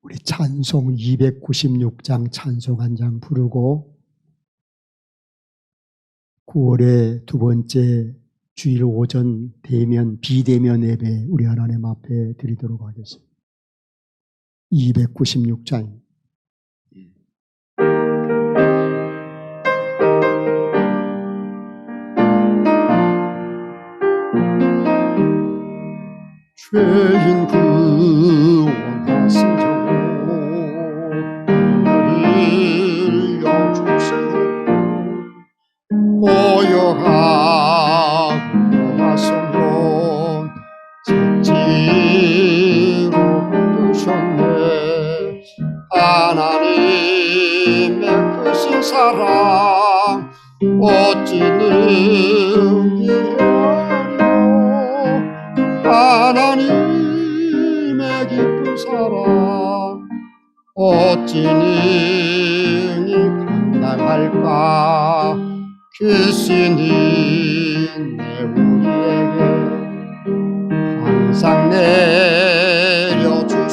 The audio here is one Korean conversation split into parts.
우리 찬송 296장 찬송 한 장 부르고 9월의 두 번째 주일 오전 대면 비대면 예배 우리 하나님 앞에 드리도록 하겠습니다. 296장 죄인 구원하시고 일려주시고 고요하고 하소서 진지로 부르셨네. 하나님의 크신 사랑 어찌 능히 하나님의 깊은 사랑 어찌 능히 감당할까. 귀신이 내 우리에게 항상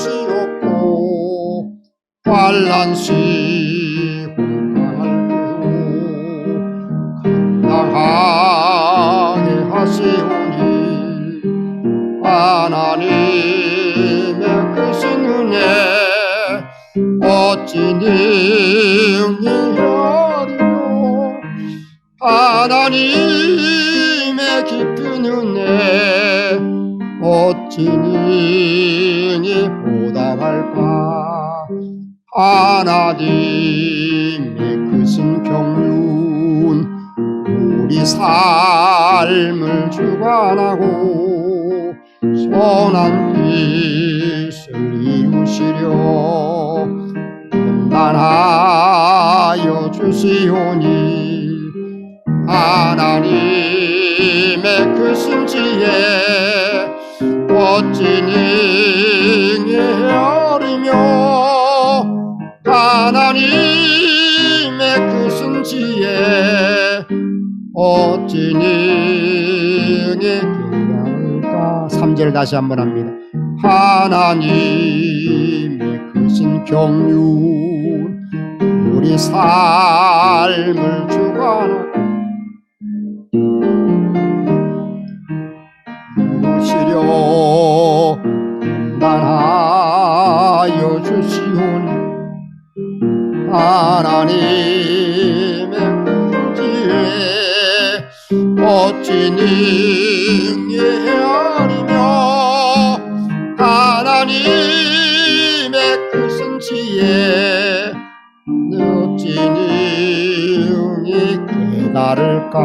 내려주시옵고 환난시 공강할 때도 감당하게 하시오니 하나님의 크신 은혜 어찌 능히 하리요. 하나님의 깊은 은혜 어찌 능히 보답할까. 하나님의 크신 경륜 우리 삶을 주관하고 선한 뜻을 이루시려 판단하여 주시오니 하나님의 크신 지혜 어찌 능히 헤아리며 하나님의 크신 지혜 어찌 능히 깨달을까. 3절 다시 한번 합니다. 하나님의 크신 경륜 우리 삶을 주관하고 이루시려 판단하여 주시오니 하나님의 지혜 어찌 능히 헤아리며 하나님의 크신 지혜 어찌 능히 깨달을까.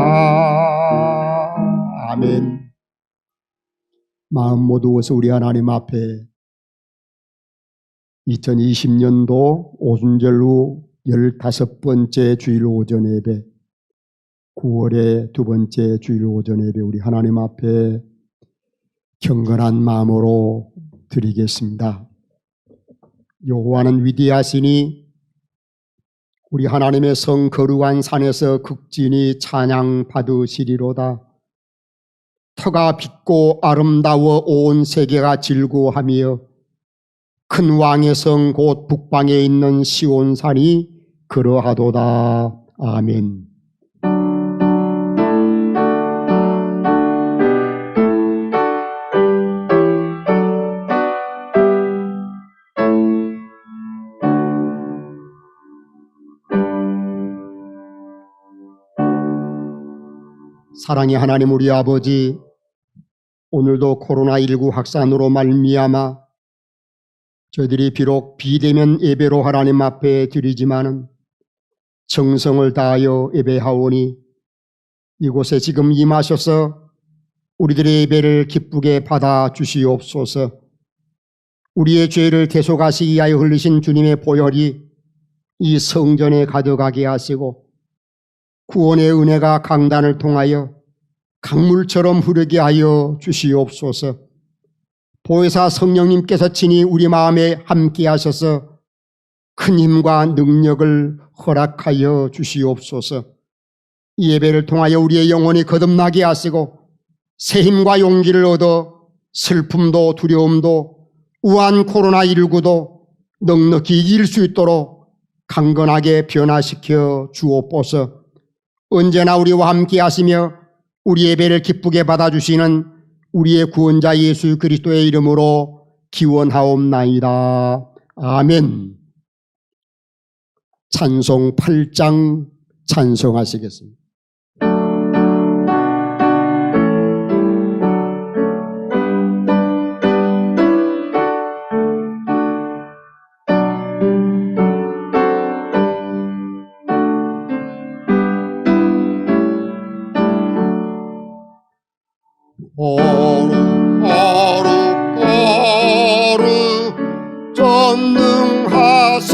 아멘. 마음 모두어서 우리 하나님 앞에 2020년도 오순절 후 15번째 주일 오전 예배 9월의 두 번째 주일 오전 예배 우리 하나님 앞에 경건한 마음으로 드리겠습니다. 여호와는 위대하시니 우리 하나님의 성 거룩한 산에서 극진히 찬양 받으시리로다. 터가 빗고 아름다워 온 세계가 즐거워하며 큰 왕의 성 곧 북방에 있는 시온산이 그러하도다. 아멘. 사랑의 하나님 우리 아버지, 오늘도 코로나19 확산으로 말미암아 저희들이 비록 비대면 예배로 하나님 앞에 드리지만은 정성을 다하여 예배하오니 이곳에 지금 임하셔서 우리들의 예배를 기쁘게 받아 주시옵소서. 우리의 죄를 대속하시기 위하여 흘리신 주님의 보혈이 이 성전에 가득하게 하시고 구원의 은혜가 강단을 통하여 강물처럼 흐르게 하여 주시옵소서. 보혜사 성령님께서 친히 우리 마음에 함께 하셔서 큰 힘과 능력을 허락하여 주시옵소서. 이 예배를 통하여 우리의 영혼이 거듭나게 하시고 새 힘과 용기를 얻어 슬픔도 두려움도 우한 코로나19도 넉넉히 이길 수 있도록 강건하게 변화시켜 주옵소서. 언제나 우리와 함께 하시며 우리 예배를 기쁘게 받아주시는 우리의 구원자 예수 그리스도의 이름으로 기원하옵나이다. 아멘. 찬송 8장 찬송하시겠습니다. 거룩 전능하신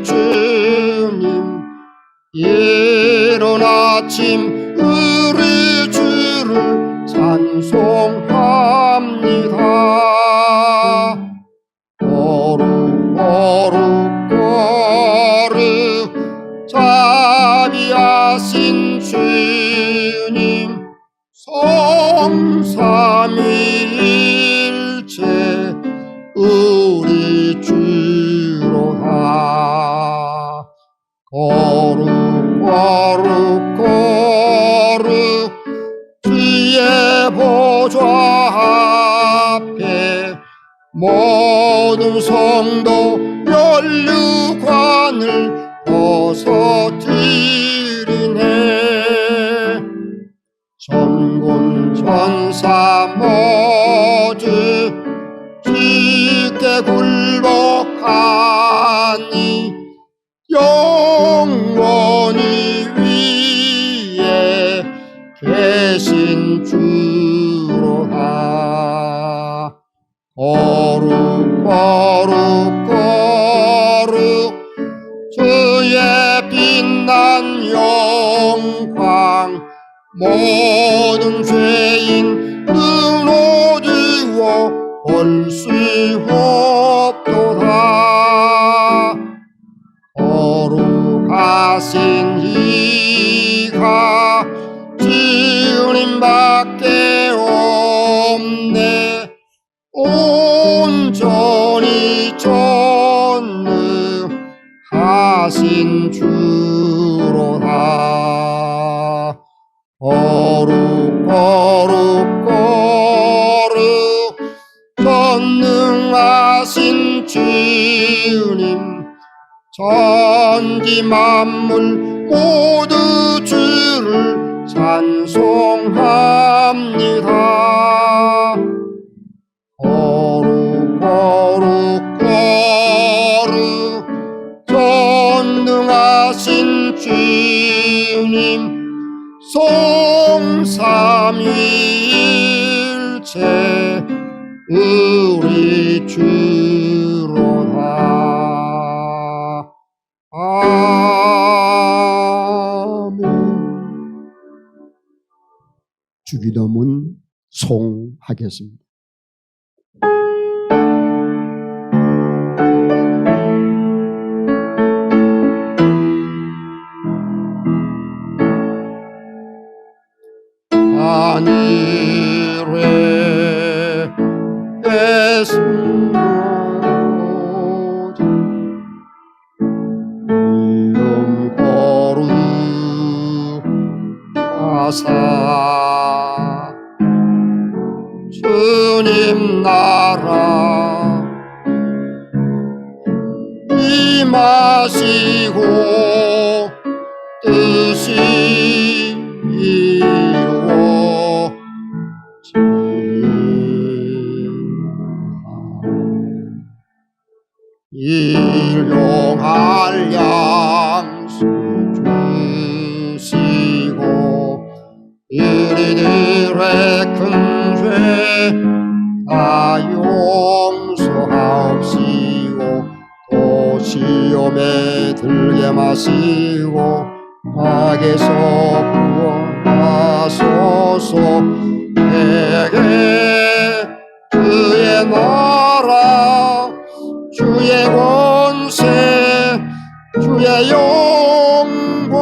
주님, 이른 아침 우리 주를 찬송합니다. 거룩 자비하신 주님, 성삼위일체 우리 주로다. 거룩 주의 보좌 앞에 모든 성도 면류관을 벗어드리네. 전군 전사 모두 주께 굴복하니 영원히 위에 계신 주로다. 거룩 주의 빛난 영광 모든 죄인 눈 어두워 볼 수 없도다. 거룩하신 이가 주님밖에 없네. 온전히 전능하신 주로다. 거룩 전능하신 주님, 천지 만물 모두 주를 찬송합니다. 거룩 전능하신 주님, 성삼위일체 우리 주로다. 아멘. 주기도문 송하겠습니다. 하늘에 계신 이름 거룩하사 주님 나라 임하시고 뜻이 일용할 양식 주시고 이리들의 큰 죄 다 용서하옵시고 또 시험에 들게 마시고 악에서 구원하소서. 내게 주의 나라 주의 권세 주의 영광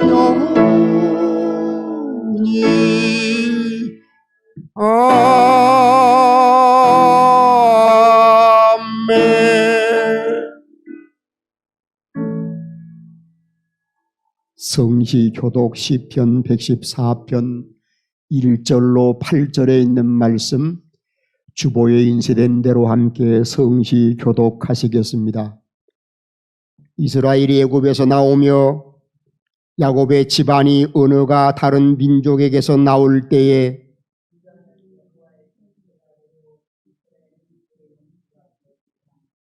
영원히 아멘. 성시교독 시편 114편 1절로 8절에 있는 말씀 주보에 인쇄된 대로 함께 성시교독하시겠습니다. 이스라엘이 애굽에서 나오며 야곱의 집안이 언어가 다른 민족에게서 나올 때에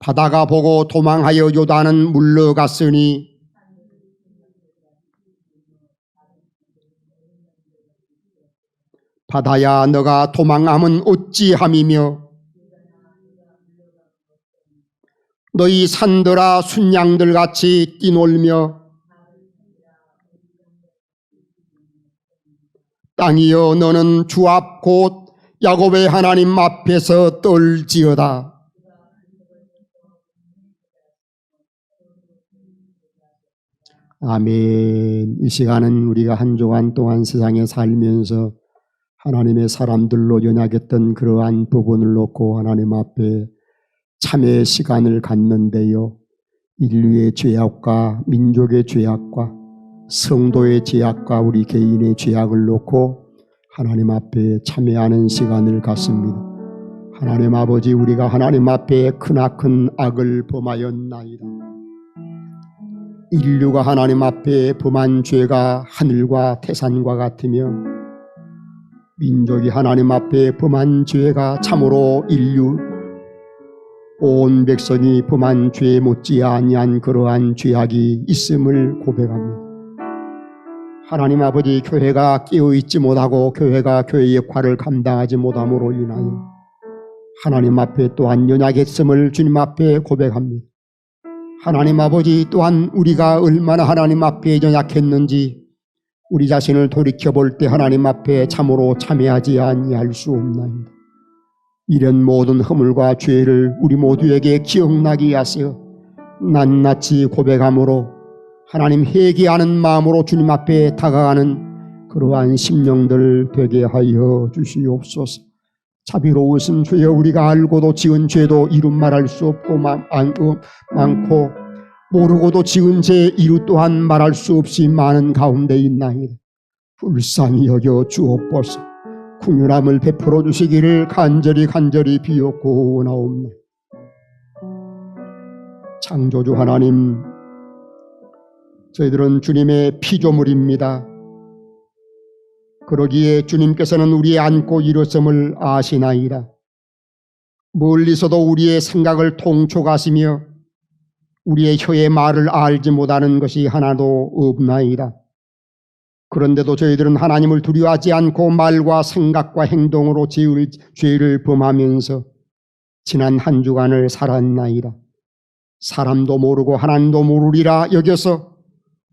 바다가 보고 도망하여 요단은 물러갔으니 바다야 너가 도망함은 어찌함이며 너희 산들아 순양들같이 뛰놀며 땅이여 너는 주 앞 곧 야곱의 하나님 앞에서 떨지어다. 아멘. 이 시간은 우리가 한 주간 동안 세상에 살면서 하나님의 사람들로 연약했던 그러한 부분을 놓고 하나님 앞에 참회의 시간을 갖는데요. 인류의 죄악과 민족의 죄악과 성도의 죄악과 우리 개인의 죄악을 놓고 하나님 앞에 참회하는 시간을 갖습니다. 하나님 아버지, 우리가 하나님 앞에 크나큰 악을 범하였나이다. 인류가 하나님 앞에 범한 죄가 하늘과 태산과 같으며 민족이 하나님 앞에 범한 죄가 참으로 인류 온 백성이 범한 죄 못지 아니한 그러한 죄악이 있음을 고백합니다. 하나님 아버지, 교회가 깨어있지 못하고 교회가 교회의 역할을 감당하지 못함으로 인하여 하나님 앞에 또한 연약했음을 주님 앞에 고백합니다. 하나님 아버지, 또한 우리가 얼마나 하나님 앞에 연약했는지 우리 자신을 돌이켜볼 때 하나님 앞에 참으로 참회하지 아니할 수 없나이다. 이런 모든 허물과 죄를 우리 모두에게 기억나게 하시어 낱낱이 고백함으로 하나님 회개하는 마음으로 주님 앞에 다가가는 그러한 심령들 되게 하여 주시옵소서. 자비로우신 주여, 우리가 알고도 지은 죄도 이루 말할 수 없고 많고 모르고도 지은 죄 이루 또한 말할 수 없이 많은 가운데 있나이다. 불쌍히 여겨 주옵소서. 긍휼함을 베풀어 주시기를 간절히 비옵고나옵니다. 창조주 하나님, 저희들은 주님의 피조물입니다. 그러기에 주님께서는 우리의 안고 일었음을 아시나이다. 멀리서도 우리의 생각을 통촉하시며 우리의 혀의 말을 알지 못하는 것이 하나도 없나이다. 그런데도 저희들은 하나님을 두려워하지 않고 말과 생각과 행동으로 죄를 범하면서 지난 한 주간을 살았나이다. 사람도 모르고 하나님도 모르리라 여겨서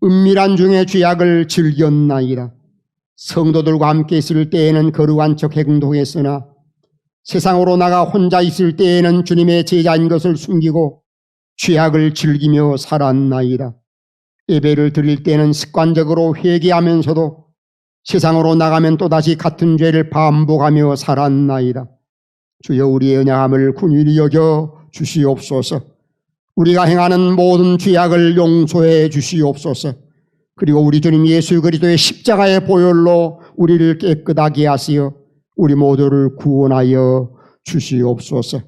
은밀한 중에 죄악을 즐겼나이다. 성도들과 함께 있을 때에는 거룩한 척 행동했으나 세상으로 나가 혼자 있을 때에는 주님의 제자인 것을 숨기고 죄악을 즐기며 살았나이다. 예배를 드릴 때는 습관적으로 회개하면서도 세상으로 나가면 또다시 같은 죄를 반복하며 살았나이다. 주여, 우리의 연약함을 긍휼히 여겨 주시옵소서. 우리가 행하는 모든 죄악을 용서해 주시옵소서. 그리고 우리 주님 예수 그리스도의 십자가의 보혈로 우리를 깨끗하게 하시어 우리 모두를 구원하여 주시옵소서.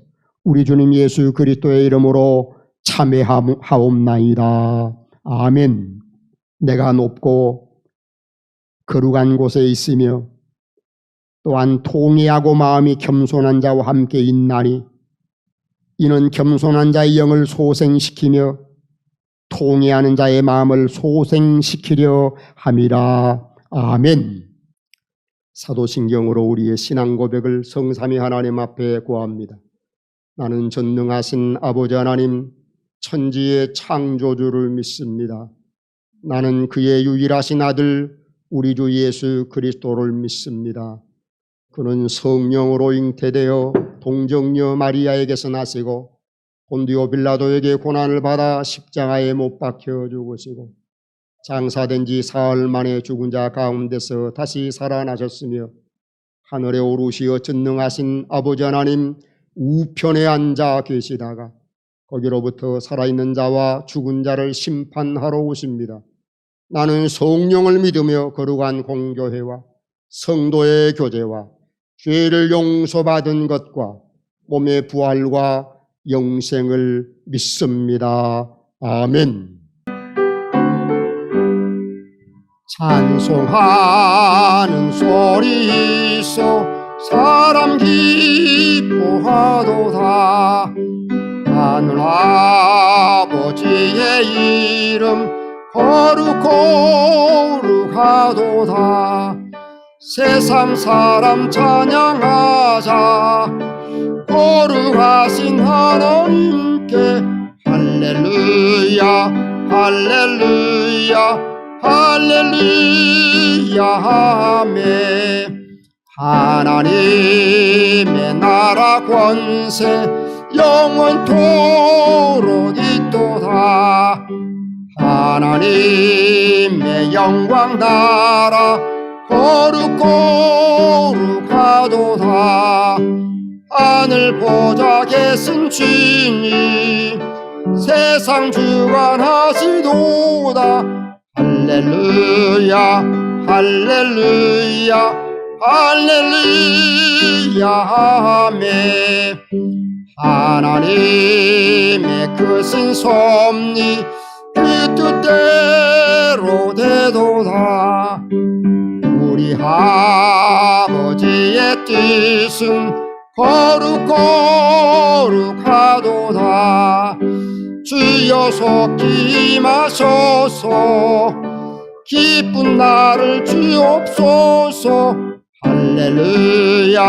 우리 주님 예수 그리스도의 이름으로 참회하옵나이다. 아멘. 내가 높고 거룩한 곳에 있으며 또한 통회하고 마음이 겸손한 자와 함께 있나니 이는 겸손한 자의 영을 소생시키며 통회하는 자의 마음을 소생시키려 함이라. 아멘. 사도신경으로 우리의 신앙 고백을 성삼위 하나님 앞에 고합니다. 나는 전능하신 아버지 하나님, 천지의 창조주를 믿습니다. 나는 그의 유일하신 아들 우리 주 예수 그리스도를 믿습니다. 그는 성령으로 잉태되어 동정녀 마리아에게서 나시고 본디오 빌라도에게 고난을 받아 십자가에 못 박혀 죽으시고 장사된 지 사흘 만에 죽은 자 가운데서 다시 살아나셨으며 하늘에 오르시어 전능하신 아버지 하나님 우편에 앉아 계시다가 거기로부터 살아있는 자와 죽은 자를 심판하러 오십니다. 나는 성령을 믿으며 거룩한 공교회와 성도의 교제와 죄를 용서받은 것과 몸의 부활과 영생을 믿습니다. 아멘. 찬송하는 소리 있어 사람 기뻐하도다. 하늘 아버지의 이름 거룩하도다. 세상 사람 찬양하자. 거룩하신 하나님께 할렐루야 할렐루야 할렐루야 아멘. 하나님의 나라 권세 영원토록 있도다. 하나님의 영광 나라 거룩하도다. 하늘 보좌 계신 주님 세상 주관하시도다. 할렐루야 할렐루야 할렐루야 아멘. 하나님의 크신 섭리 그 뜻대로 되도다. 우리 아버지의 뜻은 거룩하도다. 주여 속히 임하소서. 기쁜 날을 주옵소서. 할렐루야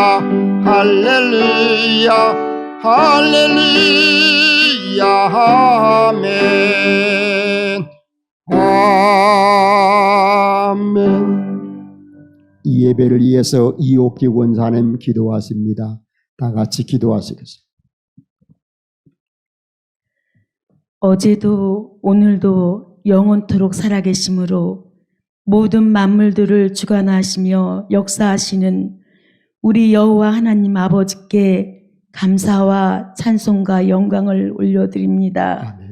할렐루야 할렐루야 아멘. 아멘. 이 예배를 위해서 이옥기 원사님 기도하십니다. 다 같이 기도하시겠습니다. 어제도 오늘도 영원토록 살아계심으로 모든 만물들을 주관하시며 역사하시는 우리 여호와 하나님 아버지께 감사와 찬송과 영광을 올려드립니다. 아멘.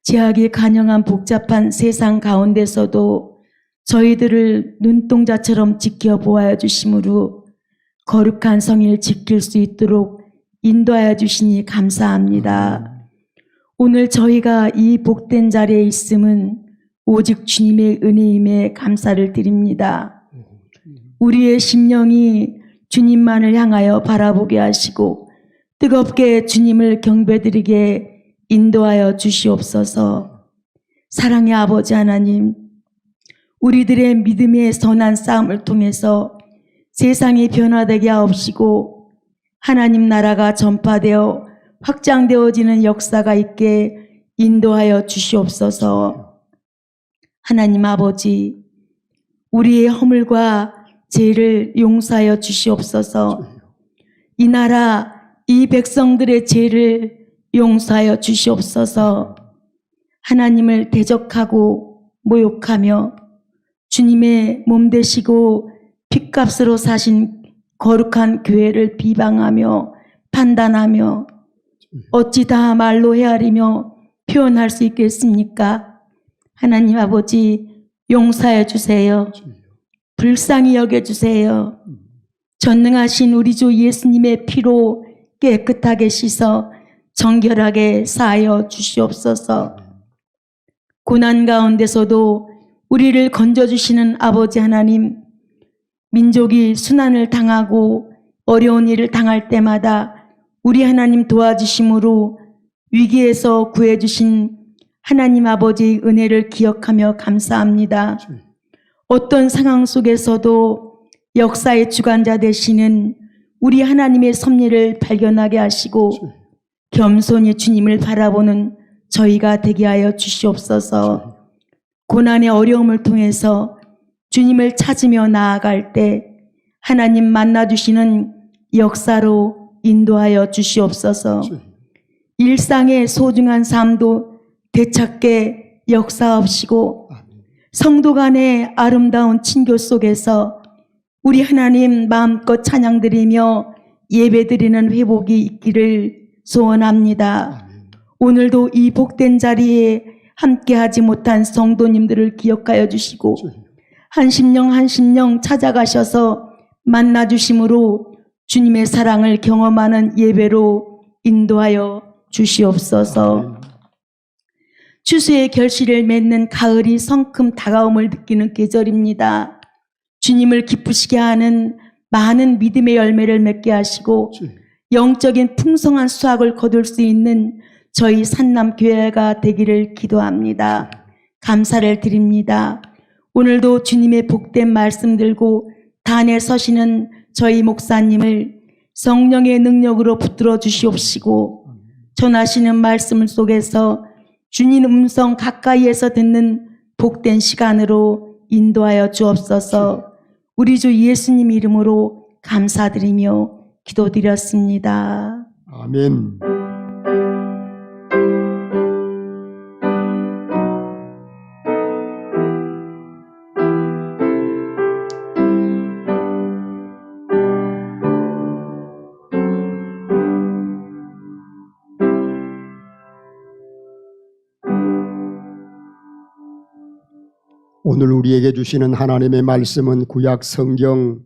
제약이 간영한 복잡한 세상 가운데서도 저희들을 눈동자처럼 지켜보아 주심으로 거룩한 성일 지킬 수 있도록 인도하여 주시니 감사합니다. 오늘 저희가 이 복된 자리에 있음은 오직 주님의 은혜임에 감사를 드립니다. 우리의 심령이 주님만을 향하여 바라보게 하시고 뜨겁게 주님을 경배드리게 인도하여 주시옵소서. 사랑의 아버지 하나님, 우리들의 믿음의 선한 싸움을 통해서 세상이 변화되게 하옵시고 하나님 나라가 전파되어 확장되어지는 역사가 있게 인도하여 주시옵소서. 하나님 아버지, 우리의 허물과 죄를 용서하여 주시옵소서. 이 나라, 이 백성들의 죄를 용서하여 주시옵소서. 하나님을 대적하고 모욕하며 주님의 몸 되시고 핏값으로 사신 거룩한 교회를 비방하며 판단하며 어찌 다 말로 헤아리며 표현할 수 있겠습니까? 하나님 아버지, 용서해 주세요. 불쌍히 여겨주세요. 전능하신 우리 주 예수님의 피로 깨끗하게 씻어 정결하게 사하여 주시옵소서. 고난 가운데서도 우리를 건져주시는 아버지 하나님, 민족이 순환을 당하고 어려운 일을 당할 때마다 우리 하나님 도와주심으로 위기에서 구해주신 하나님 아버지의 은혜를 기억하며 감사합니다. 어떤 상황 속에서도 역사의 주관자 되시는 우리 하나님의 섭리를 발견하게 하시고 겸손히 주님을 바라보는 저희가 되게 하여 주시옵소서. 고난의 어려움을 통해서 주님을 찾으며 나아갈 때 하나님 만나주시는 역사로 인도하여 주시옵소서. 일상의 소중한 삶도 되찾게 역사하시고 성도 간의 아름다운 친교 속에서 우리 하나님 마음껏 찬양드리며 예배드리는 회복이 있기를 소원합니다. 오늘도 이 복된 자리에 함께하지 못한 성도님들을 기억하여 주시고 한 심령 찾아가셔서 만나주심으로 주님의 사랑을 경험하는 예배로 인도하여 주시옵소서. 추수의 결실을 맺는 가을이 성큼 다가옴을 느끼는 계절입니다. 주님을 기쁘시게 하는 많은 믿음의 열매를 맺게 하시고 영적인 풍성한 수확을 거둘 수 있는 저희 산남교회가 되기를 기도합니다. 감사를 드립니다. 오늘도 주님의 복된 말씀 들고 단에 서시는 저희 목사님을 성령의 능력으로 붙들어 주시옵시고 전하시는 말씀 속에서 주님 음성 가까이에서 듣는 복된 시간으로 인도하여 주옵소서. 우리 주 예수님 이름으로 감사드리며 기도드렸습니다. 아멘. 오늘 우리에게 주시는 하나님의 말씀은 구약 성경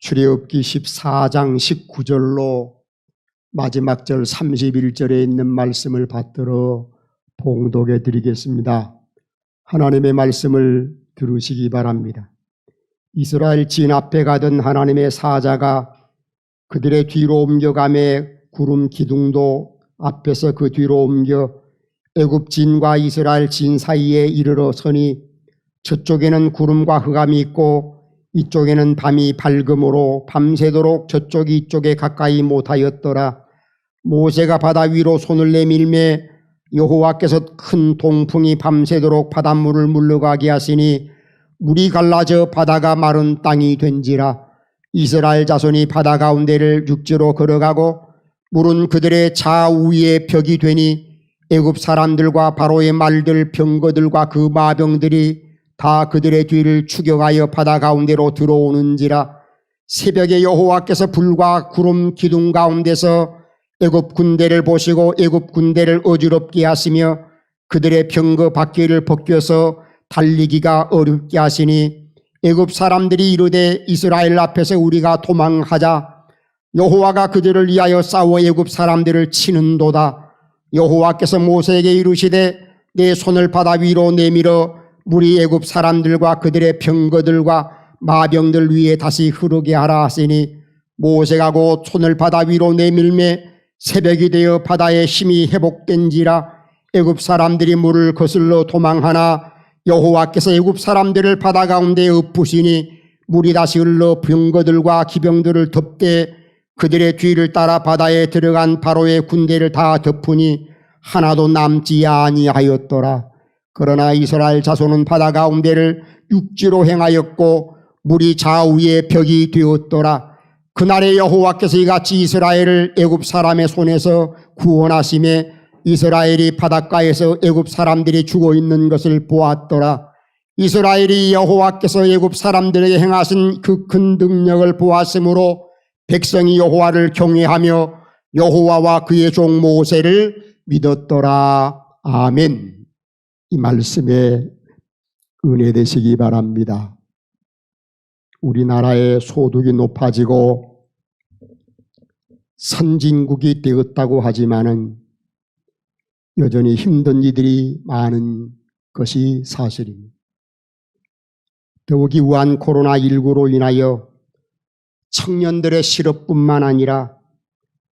출애굽기 14장 19절로 마지막 절 31절에 있는 말씀을 받들어 봉독해 드리겠습니다. 하나님의 말씀을 들으시기 바랍니다. 이스라엘 진 앞에 가던 하나님의 사자가 그들의 뒤로 옮겨가매 구름 기둥도 앞에서 그 뒤로 옮겨 애굽 진과 이스라엘 진 사이에 이르러 서니 저쪽에는 구름과 흑암이 있고 이쪽에는 밤이 밝음으로 밤새도록 저쪽이 이쪽에 가까이 못하였더라. 모세가 바다 위로 손을 내밀매 여호와께서 큰 동풍이 밤새도록 바닷물을 물러가게 하시니 물이 갈라져 바다가 마른 땅이 된지라. 이스라엘 자손이 바다 가운데를 육지로 걸어가고 물은 그들의 좌우에 벽이 되니 애굽 사람들과 바로의 말들 병거들과 그 마병들이 다 그들의 뒤를 추격하여 바다 가운데로 들어오는지라. 새벽에 여호와께서 불과 구름 기둥 가운데서 애굽 군대를 보시고 애굽 군대를 어지럽게 하시며 그들의 병거 바퀴를 벗겨서 달리기가 어렵게 하시니 애굽 사람들이 이르되 이스라엘 앞에서 우리가 도망하자. 여호와가 그들을 위하여 싸워 애굽 사람들을 치는도다. 여호와께서 모세에게 이르시되 내 손을 바다 위로 내밀어 물이 애굽 사람들과 그들의 병거들과 마병들 위에 다시 흐르게 하라 하시니 모세가 곧 손을 바다 위로 내밀매 새벽이 되어 바다의 힘이 회복된지라. 애굽 사람들이 물을 거슬러 도망하나 여호와께서 애굽 사람들을 바다 가운데 엎으시니 물이 다시 흘러 병거들과 기병들을 덮되 그들의 뒤를 따라 바다에 들어간 바로의 군대를 다 덮으니 하나도 남지 아니하였더라. 그러나 이스라엘 자손은 바다 가운데를 육지로 행하였고 물이 좌우에 벽이 되었더라. 그날에 여호와께서 이같이 이스라엘을 애굽 사람의 손에서 구원하시매 이스라엘이 바닷가에서 애굽 사람들이 죽어 있는 것을 보았더라. 이스라엘이 여호와께서 애굽 사람들에게 행하신 그 큰 능력을 보았으므로 백성이 여호와를 경외하며 여호와와 그의 종 모세를 믿었더라. 아멘. 이 말씀에 은혜 되시기 바랍니다. 우리나라의 소득이 높아지고 선진국이 되었다고 하지만은 여전히 힘든 이들이 많은 것이 사실입니다. 더욱이 우한 코로나19로 인하여 청년들의 실업뿐만 아니라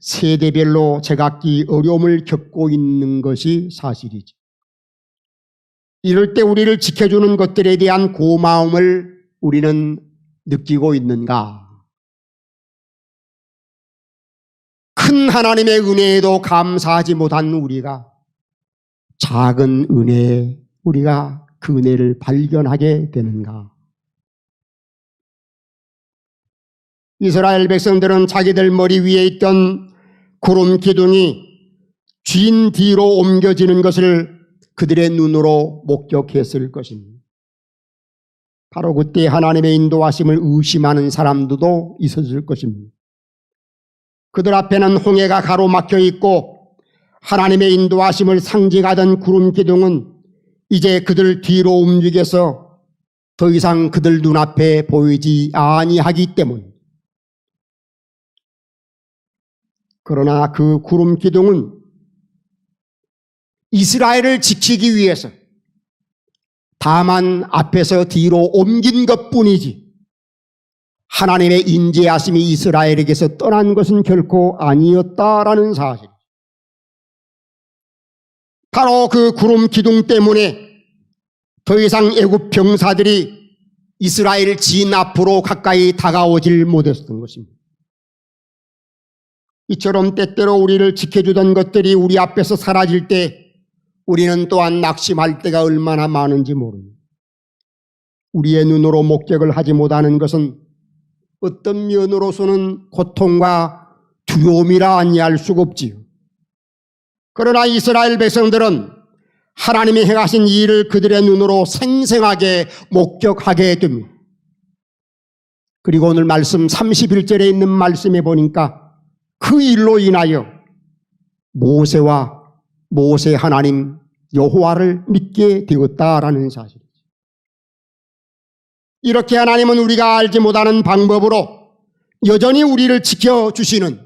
세대별로 제각기 어려움을 겪고 있는 것이 사실이죠. 이럴 때 우리를 지켜주는 것들에 대한 고마움을 우리는 느끼고 있는가? 큰 하나님의 은혜에도 감사하지 못한 우리가 작은 은혜에 우리가 그 은혜를 발견하게 되는가? 이스라엘 백성들은 자기들 머리 위에 있던 구름 기둥이 쥔 뒤로 옮겨지는 것을 그들의 눈으로 목격했을 것입니다. 바로 그때 하나님의 인도하심을 의심하는 사람들도 있었을 것입니다. 그들 앞에는 홍해가 가로막혀 있고 하나님의 인도하심을 상징하던 구름 기둥은 이제 그들 뒤로 움직여서 더 이상 그들 눈앞에 보이지 아니하기 때문. 그러나 그 구름 기둥은 이스라엘을 지키기 위해서 다만 앞에서 뒤로 옮긴 것뿐이지 하나님의 인재하심이 이스라엘에게서 떠난 것은 결코 아니었다라는 사실. 바로 그 구름 기둥 때문에 더 이상 애굽 병사들이 이스라엘 진 앞으로 가까이 다가오질 못했던 것입니다. 이처럼 때때로 우리를 지켜주던 것들이 우리 앞에서 사라질 때 우리는 또한 낙심할 때가 얼마나 많은지 모릅니다. 우리의 눈으로 목격을 하지 못하는 것은 어떤 면으로서는 고통과 두려움이라 아니할 수가 없지요. 그러나 이스라엘 백성들은 하나님이 행하신 이 일을 그들의 눈으로 생생하게 목격하게 됩니다. 그리고 오늘 말씀 31절에 있는 말씀에 보니까 그 일로 인하여 모세 하나님 여호와를 믿게 되었다라는 사실이죠. 이렇게 하나님은 우리가 알지 못하는 방법으로 여전히 우리를 지켜주시는,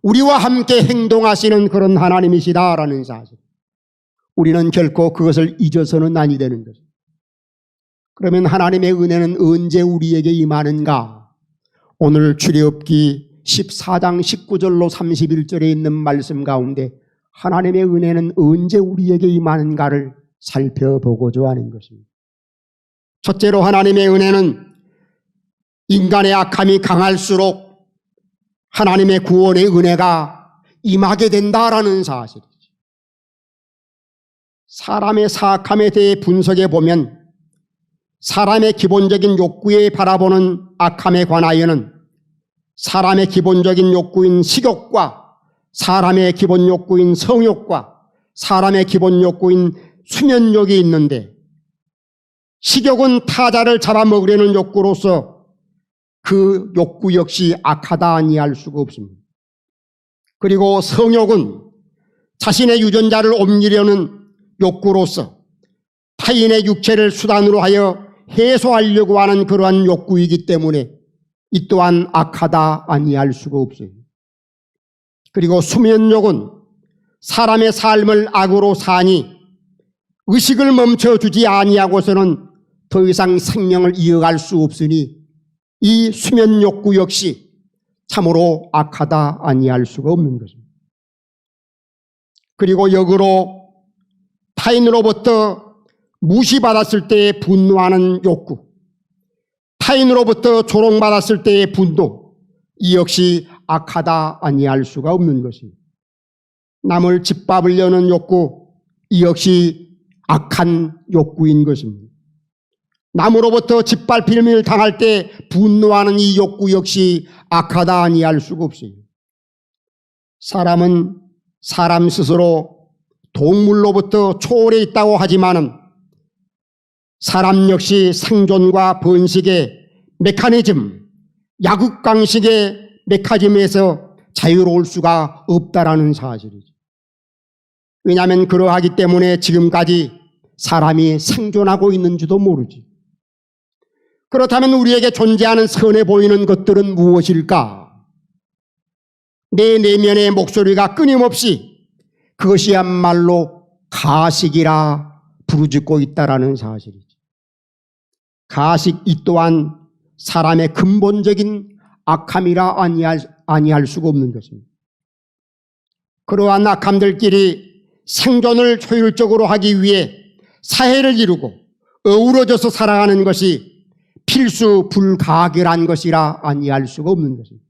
우리와 함께 행동하시는 그런 하나님이시다라는 사실. 우리는 결코 그것을 잊어서는 아니 되는 거죠. 그러면 하나님의 은혜는 언제 우리에게 임하는가? 오늘 출애굽기 14장 19절로 31절에 있는 말씀 가운데 하나님의 은혜는 언제 우리에게 임하는가를 살펴보고자 하는 것입니다. 첫째로 하나님의 은혜는 인간의 악함이 강할수록 하나님의 구원의 은혜가 임하게 된다라는 사실이죠. 사람의 사악함에 대해 분석해 보면 사람의 기본적인 욕구에 바라보는 악함에 관하여는 사람의 기본적인 욕구인 식욕과 사람의 기본 욕구인 성욕과 사람의 기본 욕구인 수면욕이 있는데, 식욕은 타자를 잡아먹으려는 욕구로서 그 욕구 역시 악하다 아니할 수가 없습니다. 그리고 성욕은 자신의 유전자를 옮기려는 욕구로서 타인의 육체를 수단으로 하여 해소하려고 하는 그러한 욕구이기 때문에 이 또한 악하다 아니할 수가 없어요. 그리고 수면욕은 사람의 삶을 악으로 사니 의식을 멈춰주지 아니하고서는 더 이상 생명을 이어갈 수 없으니 이 수면욕구 역시 참으로 악하다 아니할 수가 없는 것입니다. 그리고 역으로 타인으로부터 무시받았을 때에 분노하는 욕구, 타인으로부터 조롱받았을 때의 분노, 이 역시 악하다 아니할 수가 없는 것입니다. 남을 짓밟으려는 욕구, 이 역시 악한 욕구인 것입니다. 남으로부터 짓밟힘을 당할 때 분노하는 이 욕구 역시 악하다 아니할 수가 없어요. 사람은 사람 스스로 동물로부터 초월해 있다고 하지만은 사람 역시 생존과 번식의 메커니즘, 약육강식의 메커니즘에서 자유로울 수가 없다라는 사실이죠. 왜냐하면 그러하기 때문에 지금까지 사람이 생존하고 있는지도 모르지. 그렇다면 우리에게 존재하는 선해 보이는 것들은 무엇일까? 내 내면의 목소리가 끊임없이 그것이야말로 가식이라 부르짖고 있다라는 사실이죠. 가식 이 또한 사람의 근본적인 악함이라 아니할 수가 없는 것입니다. 그러한 악함들끼리 생존을 효율적으로 하기 위해 사회를 이루고 어우러져서 살아가는 것이 필수 불가결한 것이라 아니할 수가 없는 것입니다.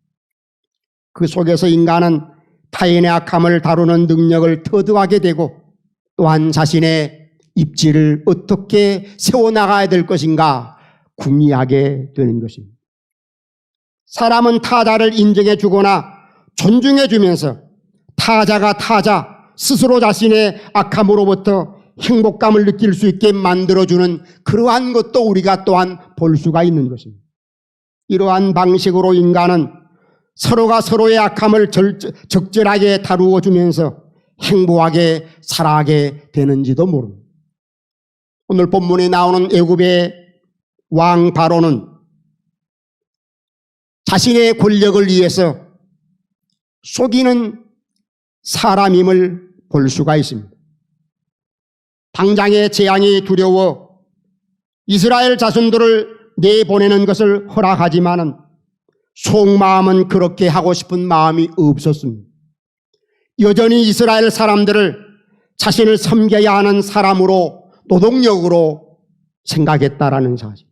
그 속에서 인간은 타인의 악함을 다루는 능력을 터득하게 되고 또한 자신의 입지를 어떻게 세워나가야 될 것인가 궁리하게 되는 것입니다. 사람은 타자를 인정해 주거나 존중해 주면서 타자가 타자 스스로 자신의 악함으로부터 행복감을 느낄 수 있게 만들어주는 그러한 것도 우리가 또한 볼 수가 있는 것입니다. 이러한 방식으로 인간은 서로가 서로의 악함을 적절하게 다루어 주면서 행복하게 살아가게 되는지도 모릅니다. 오늘 본문에 나오는 애굽의 왕 바로는 자신의 권력을 위해서 속이는 사람임을 볼 수가 있습니다. 당장의 재앙이 두려워 이스라엘 자손들을 내보내는 것을 허락하지만은 속마음은 그렇게 하고 싶은 마음이 없었습니다. 여전히 이스라엘 사람들을 자신을 섬겨야 하는 사람으로 노동력으로 생각했다라는 사실.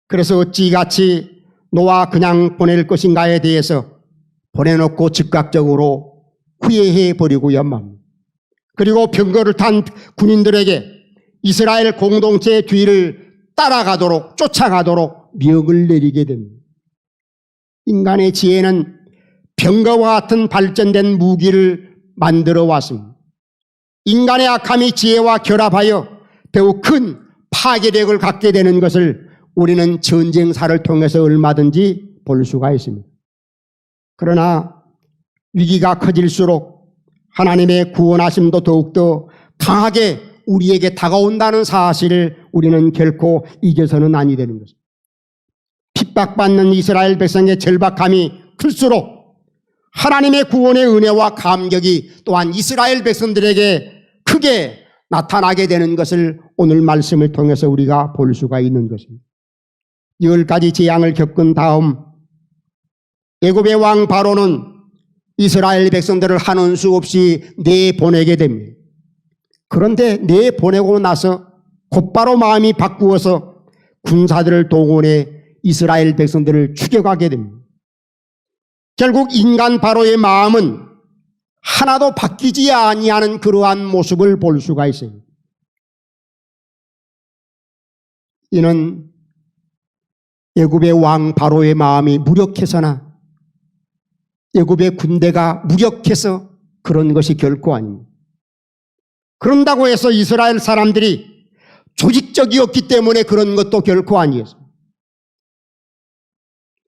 그래서 어찌같이 놓아 그냥 보낼 것인가에 대해서 보내놓고 즉각적으로 후회해 버리고야 맙니다. 그리고 병거를 탄 군인들에게 이스라엘 공동체의 뒤를 따라가도록 쫓아가도록 명을 내리게 됩니다. 인간의 지혜는 병거와 같은 발전된 무기를 만들어 왔습니다. 인간의 악함이 지혜와 결합하여 매우 큰 파괴력을 갖게 되는 것을 우리는 전쟁사를 통해서 얼마든지 볼 수가 있습니다. 그러나 위기가 커질수록 하나님의 구원하심도 더욱더 강하게 우리에게 다가온다는 사실을 우리는 결코 잊어서는 아니 되는 것입니다. 핍박받는 이스라엘 백성의 절박함이 클수록 하나님의 구원의 은혜와 감격이 또한 이스라엘 백성들에게 크게 나타나게 되는 것을 오늘 말씀을 통해서 우리가 볼 수가 있는 것입니다. 10가지 재앙을 겪은 다음 애굽의 왕 바로는 이스라엘 백성들을 한원 수 없이 내보내게 됩니다. 그런데 내보내고 나서 곧바로 마음이 바꾸어서 군사들을 동원해 이스라엘 백성들을 추격하게 됩니다. 결국 인간 바로의 마음은 하나도 바뀌지 아니하는 그러한 모습을 볼 수가 있어요. 이는 애굽의 왕 바로의 마음이 무력해서나 애굽의 군대가 무력해서 그런 것이 결코 아닙니다. 그런다고 해서 이스라엘 사람들이 조직적이었기 때문에 그런 것도 결코 아니었습니다.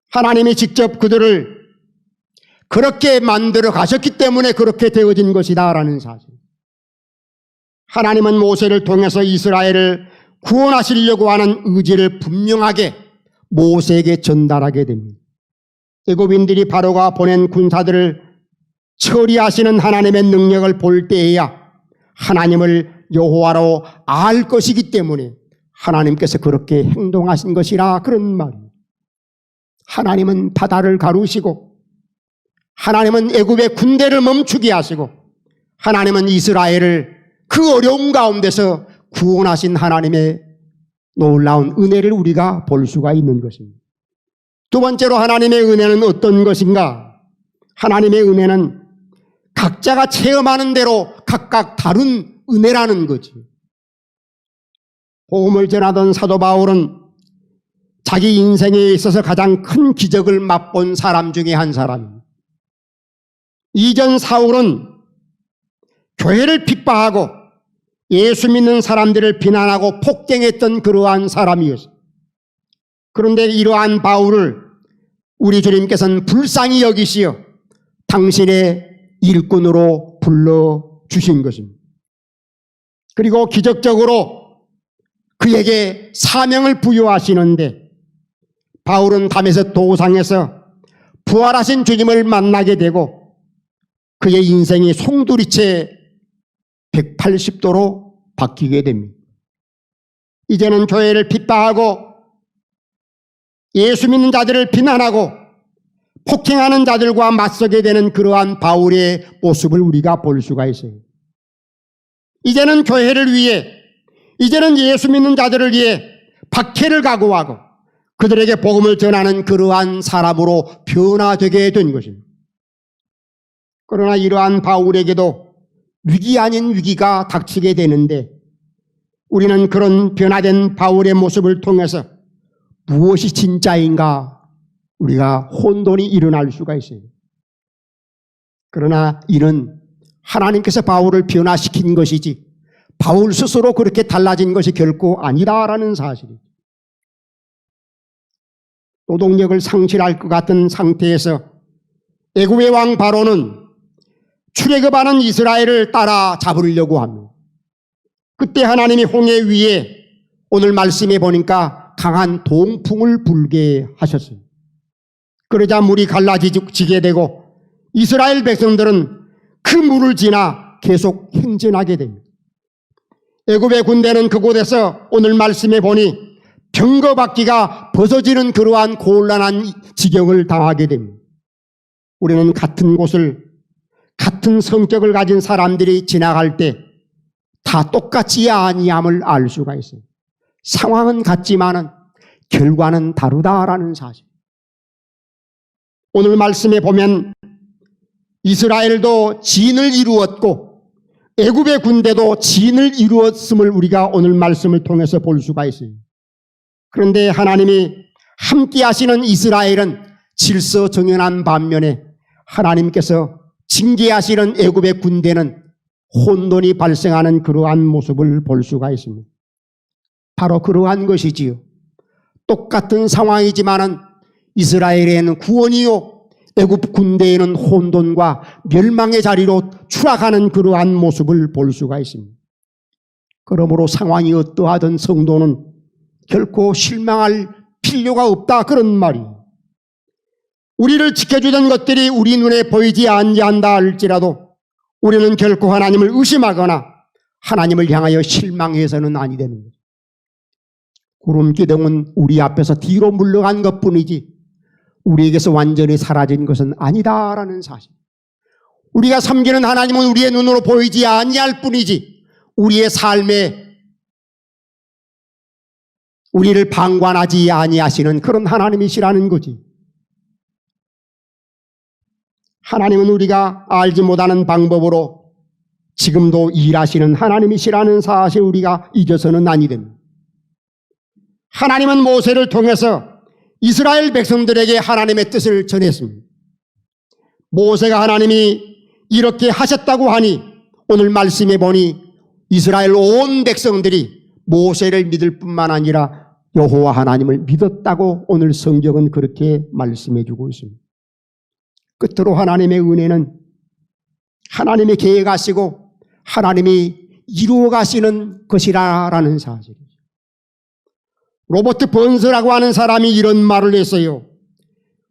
하나님이 직접 그들을 그렇게 만들어 가셨기 때문에 그렇게 되어진 것이다라는 사실. 하나님은 모세를 통해서 이스라엘을 구원하시려고 하는 의지를 분명하게 모세에게 전달하게 됩니다. 애굽인들이 바로가 보낸 군사들을 처리하시는 하나님의 능력을 볼 때에야 하나님을 여호와로 알 것이기 때문에 하나님께서 그렇게 행동하신 것이라 그런 말입니다. 하나님은 바다를 가르시고 하나님은 애굽의 군대를 멈추게 하시고 하나님은 이스라엘을 그 어려움 가운데서 구원하신 하나님의 놀라운 은혜를 우리가 볼 수가 있는 것입니다. 두 번째로 하나님의 은혜는 어떤 것인가? 하나님의 은혜는 각자가 체험하는 대로 각각 다른 은혜라는 거지. 복음을 전하던 사도 바울은 자기 인생에 있어서 가장 큰 기적을 맛본 사람 중에 한 사람입니다. 이전 사울은 교회를 핍박하고 예수 믿는 사람들을 비난하고 폭행했던 그러한 사람이었습니다. 그런데 이러한 바울을 우리 주님께서는 불쌍히 여기시어 당신의 일꾼으로 불러주신 것입니다. 그리고 기적적으로 그에게 사명을 부여하시는데 바울은 다메섹 도상에서 부활하신 주님을 만나게 되고 그의 인생이 송두리째 180도로 바뀌게 됩니다. 이제는 교회를 핍박하고 예수 믿는 자들을 비난하고 폭행하는 자들과 맞서게 되는 그러한 바울의 모습을 우리가 볼 수가 있어요. 이제는 교회를 위해, 이제는 예수 믿는 자들을 위해 박해를 각오하고 그들에게 복음을 전하는 그러한 사람으로 변화되게 된 것입니다. 그러나 이러한 바울에게도 위기 아닌 위기가 닥치게 되는데 우리는 그런 변화된 바울의 모습을 통해서 무엇이 진짜인가 우리가 혼돈이 일어날 수가 있어요. 그러나 이는 하나님께서 바울을 변화시킨 것이지 바울 스스로 그렇게 달라진 것이 결코 아니다라는 사실이죠. 노동력을 상실할 것 같은 상태에서 애굽의 왕 바로는 출애굽하는 이스라엘을 따라 잡으려고 합니다. 그때 하나님이 홍해 위에 오늘 말씀에 보니까 강한 동풍을 불게 하셨어요. 그러자 물이 갈라지게 되고 이스라엘 백성들은 그 물을 지나 계속 행진하게 됩니다. 애굽의 군대는 그곳에서 오늘 말씀에 보니 병거바퀴가 벗어지는 그러한 곤란한 지경을 당하게 됩니다. 우리는 같은 곳을 같은 성격을 가진 사람들이 지나갈 때 다 똑같지 아니함을 알 수가 있어요. 상황은 같지만은 결과는 다르다라는 사실. 오늘 말씀에 보면 이스라엘도 진을 이루었고 애굽의 군대도 진을 이루었음을 우리가 오늘 말씀을 통해서 볼 수가 있어요. 그런데 하나님이 함께 하시는 이스라엘은 질서정연한 반면에 하나님께서 징계하시는 애굽의 군대는 혼돈이 발생하는 그러한 모습을 볼 수가 있습니다. 바로 그러한 것이지요. 똑같은 상황이지만은 이스라엘에는 구원이요 애굽 군대에는 혼돈과 멸망의 자리로 추락하는 그러한 모습을 볼 수가 있습니다. 그러므로 상황이 어떠하든 성도는 결코 실망할 필요가 없다 그런 말이에요. 우리를 지켜주던 것들이 우리 눈에 보이지 않는다 할지라도 우리는 결코 하나님을 의심하거나 하나님을 향하여 실망해서는 아니 되는 거죠. 구름 기둥은 우리 앞에서 뒤로 물러간 것뿐이지 우리에게서 완전히 사라진 것은 아니다라는 사실. 우리가 섬기는 하나님은 우리의 눈으로 보이지 아니할 뿐이지 우리의 삶에 우리를 방관하지 아니하시는 그런 하나님이시라는 거지. 하나님은 우리가 알지 못하는 방법으로 지금도 일하시는 하나님이시라는 사실 우리가 잊어서는 아니 됩니다. 하나님은 모세를 통해서 이스라엘 백성들에게 하나님의 뜻을 전했습니다. 모세가 하나님이 이렇게 하셨다고 하니 오늘 말씀해 보니 이스라엘 온 백성들이 모세를 믿을 뿐만 아니라 여호와 하나님을 믿었다고 오늘 성경은 그렇게 말씀해 주고 있습니다. 끝으로 하나님의 은혜는 하나님이 계획하시고 하나님이 이루어 가시는 것이라는 사실이죠. 로버트 번스라고 하는 사람이 이런 말을 했어요.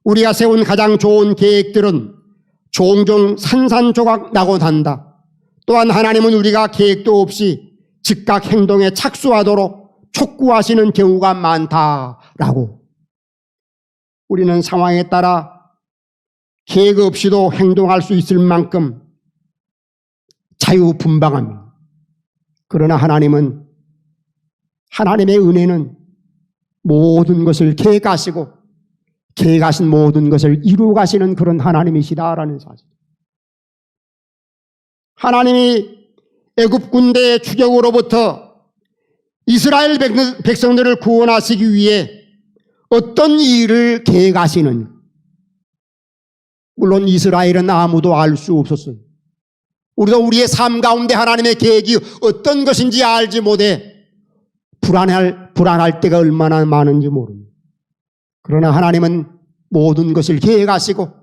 우리가 세운 가장 좋은 계획들은 종종 산산조각 나곤 한다. 또한 하나님은 우리가 계획도 없이 즉각 행동에 착수하도록 촉구하시는 경우가 많다라고. 우리는 상황에 따라 계획 없이도 행동할 수 있을 만큼 자유분방합니다. 그러나 하나님은 하나님의 은혜는 모든 것을 계획하시고 계획하신 모든 것을 이루어 가시는 그런 하나님이시다라는 사실. 하나님이 애굽 군대의 추격으로부터 이스라엘 백성들을 구원하시기 위해 어떤 일을 계획하시는, 물론 이스라엘은 아무도 알 수 없었어요. 우리도 우리의 삶 가운데 하나님의 계획이 어떤 것인지 알지 못해 불안할 때가 얼마나 많은지 모릅니다. 그러나 하나님은 모든 것을 계획하시고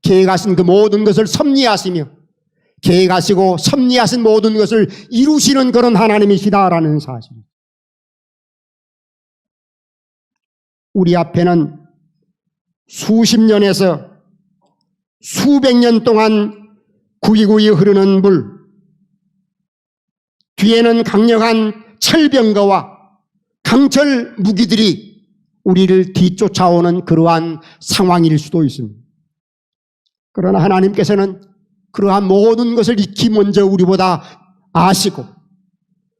계획하신 그 모든 것을 섭리하시며 계획하시고 섭리하신 모든 것을 이루시는 그런 하나님이시다라는 사실. 우리 앞에는 수십 년에서 수백 년 동안 구이구이 흐르는 물, 뒤에는 강력한 철병거와 강철 무기들이 우리를 뒤쫓아오는 그러한 상황일 수도 있습니다. 그러나 하나님께서는 그러한 모든 것을 익히 먼저 우리보다 아시고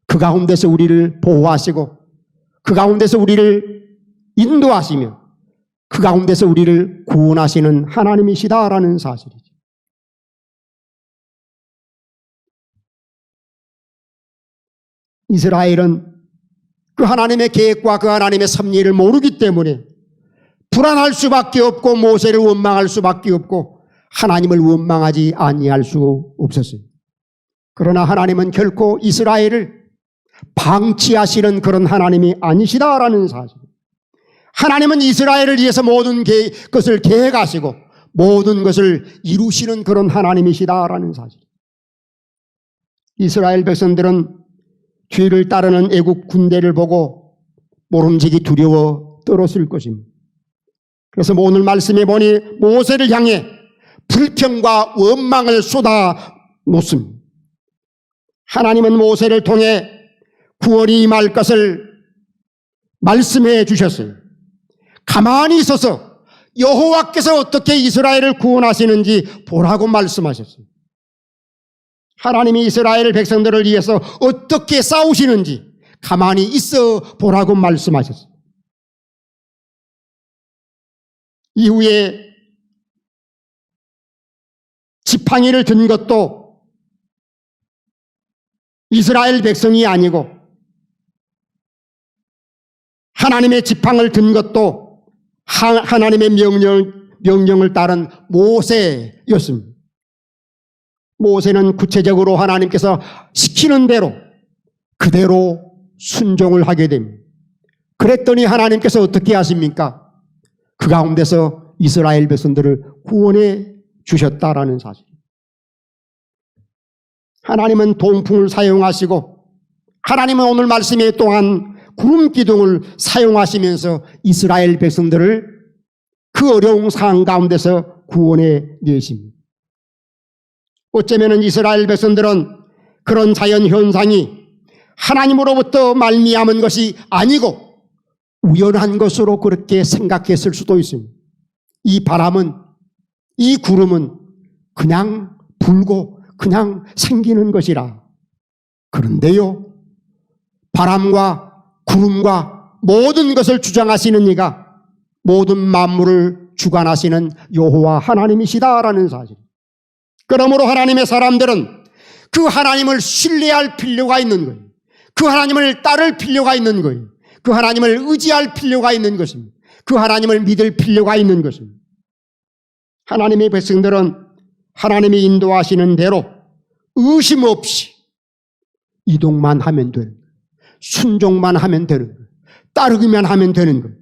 그 가운데서 우리를 보호하시고 그 가운데서 우리를 인도하시며 그 가운데서 우리를 구원하시는 하나님이시다라는 사실이죠. 이스라엘은 그 하나님의 계획과 그 하나님의 섭리를 모르기 때문에 불안할 수밖에 없고 모세를 원망할 수밖에 없고 하나님을 원망하지 아니할 수 없었어요. 그러나 하나님은 결코 이스라엘을 방치하시는 그런 하나님이 아니시다라는 사실. 하나님은 이스라엘을 위해서 모든 것을 계획하시고 모든 것을 이루시는 그런 하나님이시다라는 사실. 이스라엘 백성들은 뒤를 따르는 애국 군대를 보고 모름지기 두려워 떨었을 것입니다. 그래서 오늘 말씀에 보니 모세를 향해 불평과 원망을 쏟아 놓습니다. 하나님은 모세를 통해 구원이 임할 것을 말씀해 주셨어요. 가만히 있어서 여호와께서 어떻게 이스라엘을 구원하시는지 보라고 말씀하셨어요. 하나님이 이스라엘 백성들을 위해서 어떻게 싸우시는지 가만히 있어 보라고 말씀하셨어요. 이후에 지팡이를 든 것도 이스라엘 백성이 아니고 하나님의 지팡을 든 것도 하나님의 명령을 따른 모세였습니다. 모세는 구체적으로 하나님께서 시키는 대로 그대로 순종을 하게 됩니다. 그랬더니 하나님께서 어떻게 하십니까? 그 가운데서 이스라엘 백성들을 구원해 주셨다라는 사실. 하나님은 동풍을 사용하시고 하나님은 오늘 말씀에 또한 구름 기둥을 사용하시면서 이스라엘 백성들을 그 어려운 상황 가운데서 구원해 내십니다. 어쩌면 이스라엘 백성들은 그런 자연 현상이 하나님으로부터 말미암은 것이 아니고 우연한 것으로 그렇게 생각했을 수도 있습니다. 이 바람은, 이 구름은 그냥 불고 그냥 생기는 것이라. 그런데요, 바람과 구름과 모든 것을 주장하시는 이가 모든 만물을 주관하시는 여호와 하나님이시다라는 사실. 그러므로 하나님의 사람들은 그 하나님을 신뢰할 필요가 있는 거예요. 그 하나님을 따를 필요가 있는 거예요. 그 하나님을 의지할 필요가 있는 것입니다. 그 하나님을 믿을 필요가 있는 것입니다. 하나님의 백성들은 하나님이 인도하시는 대로 의심 없이 이동만 하면 되는 거예요. 순종만 하면 되는 거예요. 따르기만 하면 되는 거예요.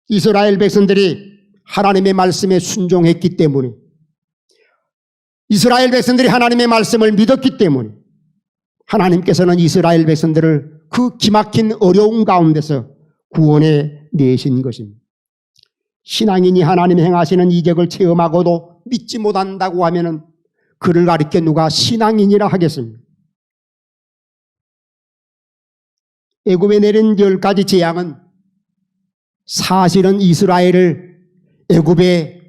이스라엘 백성들이 하나님의 말씀에 순종했기 때문에, 이스라엘 백성들이 하나님의 말씀을 믿었기 때문에 하나님께서는 이스라엘 백성들을 그 기막힌 어려움 가운데서 구원해 내신 것입니다. 신앙인이 하나님이 행하시는 이적을 체험하고도 믿지 못한다고 하면은 그를 가리켜 누가 신앙인이라 하겠습니까? 애굽에 내린 10가지 재앙은 사실은 이스라엘을 애굽의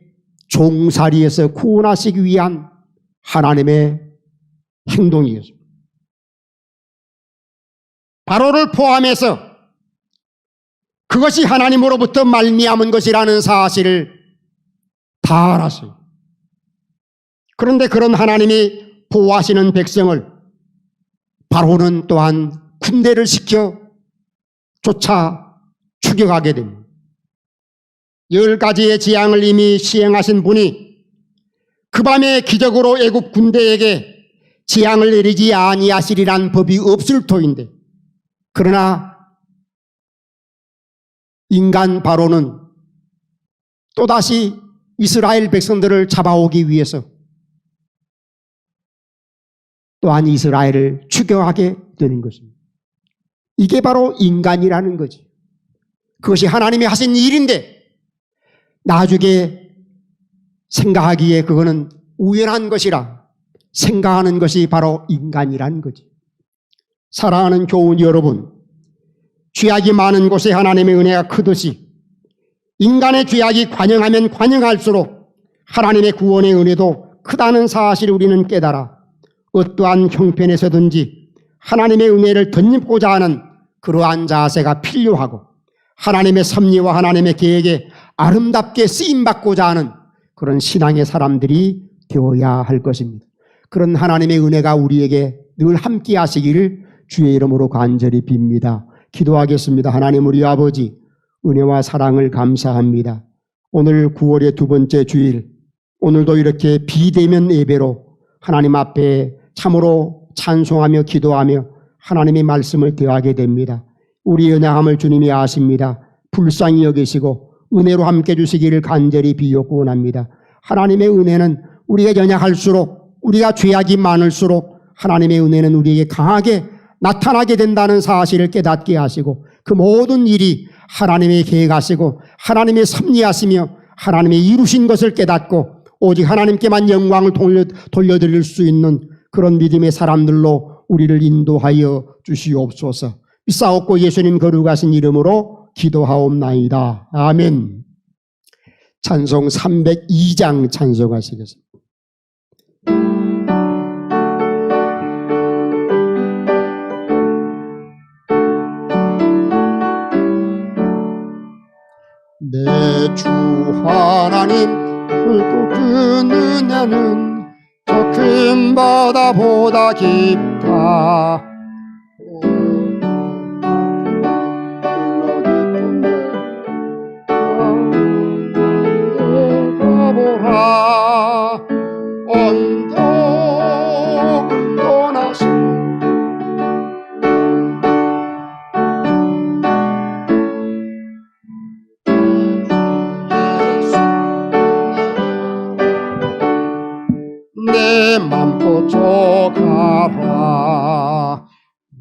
종살이에서 구원하시기 위한 하나님의 행동이었습니다. 바로를 포함해서 그것이 하나님으로부터 말미암은 것이라는 사실을 다 알았어요. 그런데 그런 하나님이 보호하시는 백성을 바로는 또한 군대를 시켜 쫓아 추격하게 됩니다. 10가지의 재앙을 이미 시행하신 분이 그 밤에 기적으로 애굽 군대에게 재앙을 내리지 아니하시리란 법이 없을 터인데, 그러나 인간 바로는 또다시 이스라엘 백성들을 잡아오기 위해서 또한 이스라엘을 추격하게 되는 것입니다. 이게 바로 인간이라는 거지. 그것이 하나님이 하신 일인데 나중에 생각하기에 그거는 우연한 것이라 생각하는 것이 바로 인간이라는 거지. 사랑하는 교우 여러분, 죄악이 많은 곳에 하나님의 은혜가 크듯이 인간의 죄악이 관영하면 관영할수록 하나님의 구원의 은혜도 크다는 사실을 우리는 깨달아 어떠한 형편에서든지 하나님의 은혜를 덧입고자 하는 그러한 자세가 필요하고 하나님의 섭리와 하나님의 계획에 아름답게 쓰임받고자 하는 그런 신앙의 사람들이 되어야 할 것입니다. 그런 하나님의 은혜가 우리에게 늘 함께 하시기를 주의 이름으로 간절히 빕니다. 기도하겠습니다. 하나님 우리 아버지, 은혜와 사랑을 감사합니다. 오늘 9월의 두 번째 주일, 오늘도 이렇게 비대면 예배로 하나님 앞에 참으로 찬송하며 기도하며 하나님의 말씀을 대하게 됩니다. 우리의 연약함을 주님이 아십니다. 불쌍히 여기시고 은혜로 함께 주시기를 간절히 비옵고 원합니다. 하나님의 은혜는 우리가 연약할수록, 우리가 죄악이 많을수록 하나님의 은혜는 우리에게 강하게 나타나게 된다는 사실을 깨닫게 하시고 그 모든 일이 하나님의 계획하시고 하나님의 섭리하시며 하나님의 이루신 것을 깨닫고 오직 하나님께만 영광을 돌려드릴 수 있는 그런 믿음의 사람들로 우리를 인도하여 주시옵소서. 비싸옵고 예수님 거룩하신 이름으로 기도하옵나이다. 아멘. 찬송 302장 찬송하시겠습니다. 내 주 하나님 굵고 그 은혜는 저 큰 바다보다 깊다. 가보라 언덕을 떠나서 내 맘 고쳐가라.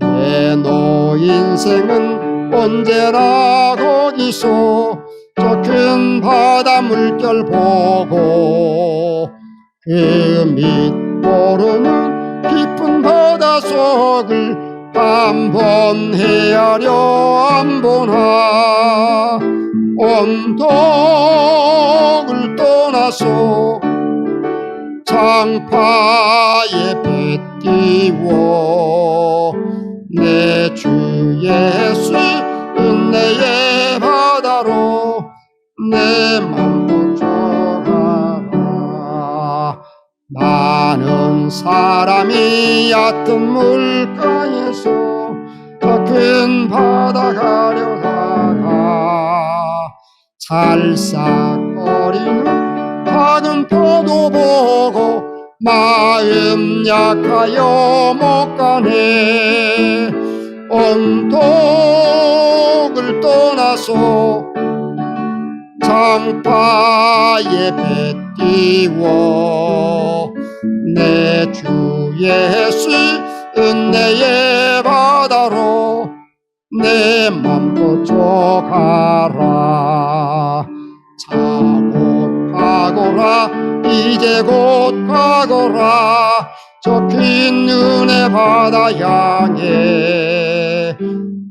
내 너 인생은 언제나 거기서 저 큰 바다 물결 보고 그 밑 모르는 깊은 바닷속을 한번 헤아려 안 보나. 언덕을 떠나서 장파에 배 띄워 내 주 예수 은혜의 바다로 내 맘 고쳐가라. 많은 사람이 얕은 물가에서 더 큰 바다 가려다가 살싹거리는 작은 포도 보고 마음 약하여 못 가네. 언덕을 떠나서 장파에 배 띄워 내 주 예수 은혜의 바다로 내 맘 고쳐가라. 자 가거라 이제 곧 가거라 저 큰 은혜 바다 향해.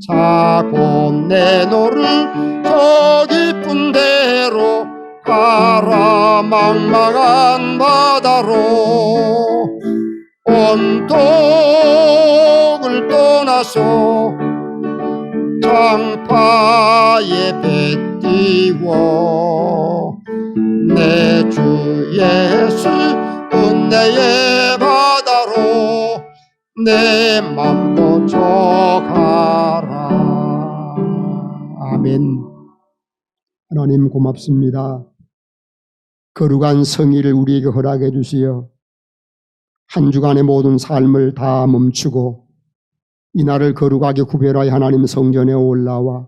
자 곧 내 너를 저 깊은 데로 가라. 망망한 바다로 언덕을 떠나서 장파에 배 띄워 내 주 예수 은혜의 바다로 내 맘 고쳐가라. 아멘. 하나님 고맙습니다. 거룩한 성의를 우리에게 허락해 주시어 한 주간의 모든 삶을 다 멈추고 이날을 거룩하게 구별하여 하나님 성전에 올라와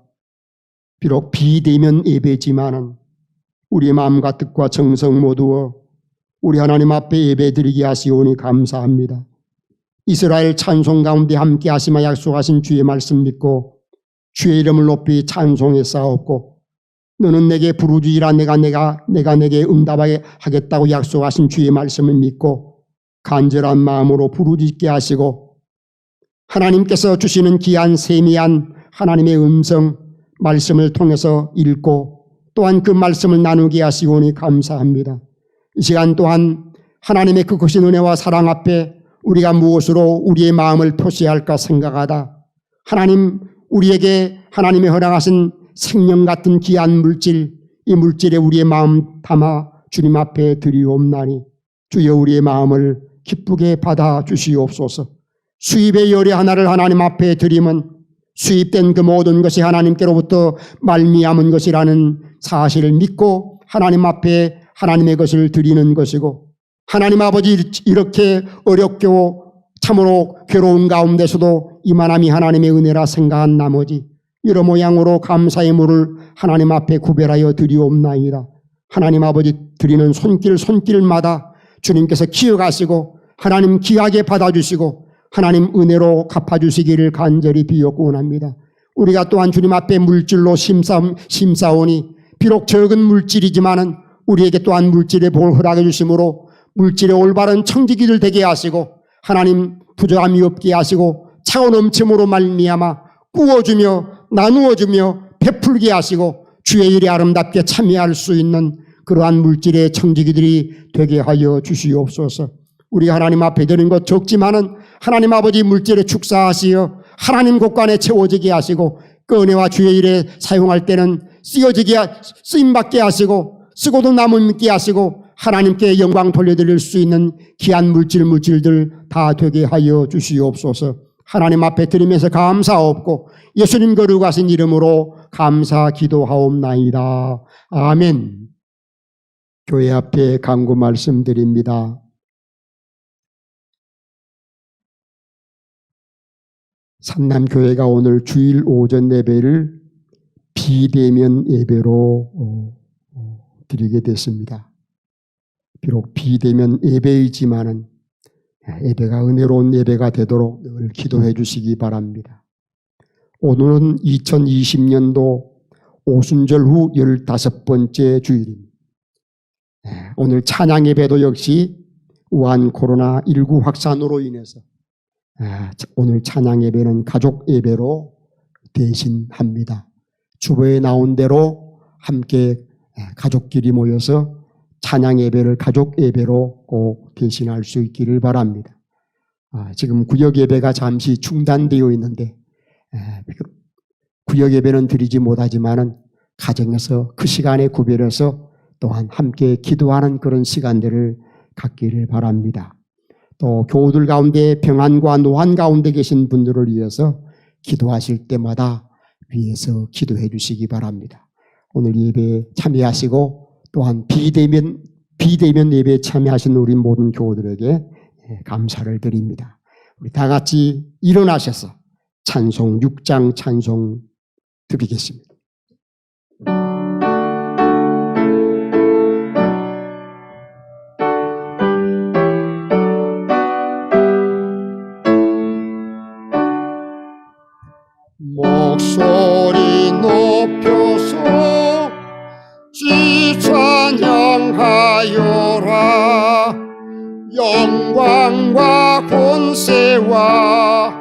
비록 비대면 예배지만은 우리의 마음과 뜻과 정성 모두어 우리 하나님 앞에 예배드리게 하시오니 감사합니다. 이스라엘 찬송 가운데 함께 하시마 약속하신 주의 말씀 믿고 주의 이름을 높이 찬송했사옵고 너는 내게 부르짖으라 내가 내게 응답하게 하겠다고 약속하신 주의 말씀을 믿고 간절한 마음으로 부르짖게 하시고 하나님께서 주시는 귀한 세미한 하나님의 음성 말씀을 통해서 읽고 또한 그 말씀을 나누게 하시오니 감사합니다. 이 시간 또한 하나님의 그 크신 은혜와 사랑 앞에 우리가 무엇으로 우리의 마음을 표시할까 생각하다 하나님 우리에게 하나님의 허락하신 생명 같은 귀한 물질 이 물질에 우리의 마음 담아 주님 앞에 드리옵나니 주여 우리의 마음을 기쁘게 받아 주시옵소서. 수입의 열의 하나를 하나님 앞에 드리면 수입된 그 모든 것이 하나님께로부터 말미암은 것이라는 사실을 믿고 하나님 앞에 하나님의 것을 드리는 것이고 하나님 아버지 이렇게 어렵고 참으로 괴로운 가운데서도 이만함이 하나님의 은혜라 생각한 나머지 여러 모양으로 감사의 물을 하나님 앞에 구별하여 드리옵나이다. 하나님 아버지 드리는 손길마다 주님께서 기억하시고 하나님 귀하게 받아주시고 하나님 은혜로 갚아주시기를 간절히 비옵고 원합니다. 우리가 또한 주님 앞에 물질로 심사오니 비록 적은 물질이지만은 우리에게 또한 물질의 복을 허락해 주심으로 물질의 올바른 청지기를 되게 하시고 하나님 부족함이 없게 하시고 차고 넘침으로 말미암아 꾸어주며 나누어주며 베풀게 하시고 주의 일에 아름답게 참여할 수 있는 그러한 물질의 청지기들이 되게 하여 주시옵소서. 우리가 하나님 앞에 드린 것 적지만은 하나님 아버지 물질에 축사하시어 하나님 곳간에 채워지게 하시고 그 은혜와 주의 일에 사용할 때는 쓰임받게 하시고 쓰고도 남음있게 하시고 하나님께 영광 돌려드릴 수 있는 귀한 물질들 다 되게 하여 주시옵소서. 하나님 앞에 드리면서 감사하옵고 예수님 거룩하신 이름으로 감사 기도하옵나이다. 아멘. 교회 앞에 간구 말씀드립니다. 산남교회가 오늘 주일 오전 예배를 비대면 예배로 드리게 됐습니다. 비록 비대면 예배이지만은 예배가 은혜로운 예배가 되도록 늘 기도해 주시기 바랍니다. 오늘은 2020년도 오순절 후 15번째 주일입니다. 오늘 찬양 예배도 역시 우한 코로나19 확산으로 인해서 오늘 찬양 예배는 가족 예배로 대신합니다. 주보에 나온 대로 함께 가족끼리 모여서 찬양 예배를 가족 예배로 꼭 대신할 수 있기를 바랍니다. 지금 구역 예배가 잠시 중단되어 있는데 구역 예배는 드리지 못하지만은 가정에서 그 시간에 구별해서 또한 함께 기도하는 그런 시간들을 갖기를 바랍니다. 또 교우들 가운데 평안과 노한 가운데 계신 분들을 위해서 기도하실 때마다 위에서 기도해 주시기 바랍니다. 오늘 예배에 참여하시고 또한 비대면 예배에 참여하신 우리 모든 교우들에게 감사를 드립니다. 우리 다 같이 일어나셔서 찬송 6장 찬송 드리겠습니다. 목소리 높여서 주 찬양하여라. 영광과 권세와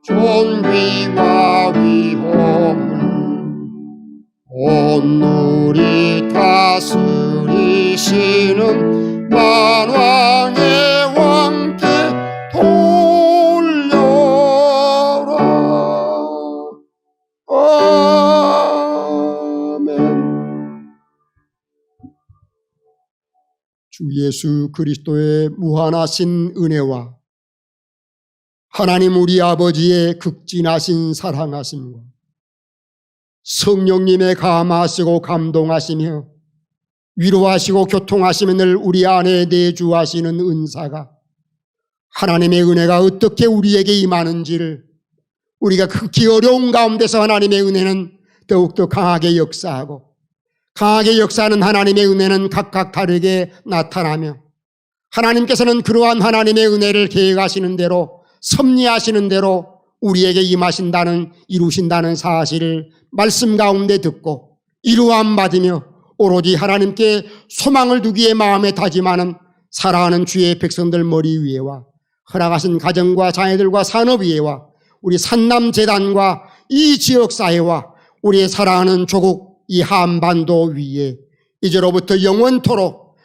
존귀와 위엄을 온누리 다스리시는 만왕의 왕께 돌려라. 아멘. 주 예수 그리스도의 무한하신 은혜와 하나님 우리 아버지의 극진하신 사랑하심과 성령님의 감하시고 감동하시며 위로하시고 교통하시며 늘 우리 안에 내주하시는 은사가 하나님의 은혜가 어떻게 우리에게 임하는지를 우리가 극히 어려운 가운데서 하나님의 은혜는 더욱더 강하게 역사하고 강하게 역사하는 하나님의 은혜는 각각 다르게 나타나며 하나님께서는 그러한 하나님의 은혜를 계획하시는 대로 섭리하시는 대로 우리에게 임하신다는 이루신다는 사실을 말씀 가운데 듣고 이루함 받으며 오로지 하나님께 소망을 두기에 마음에 다짐하는 사랑하는 주의 백성들 머리 위에와 허락하신 가정과 자녀들과 산업 위에와 우리 산남재단과 이 지역사회와 우리의 사랑하는 조국 이 한반도 위에 이제로부터 영원토록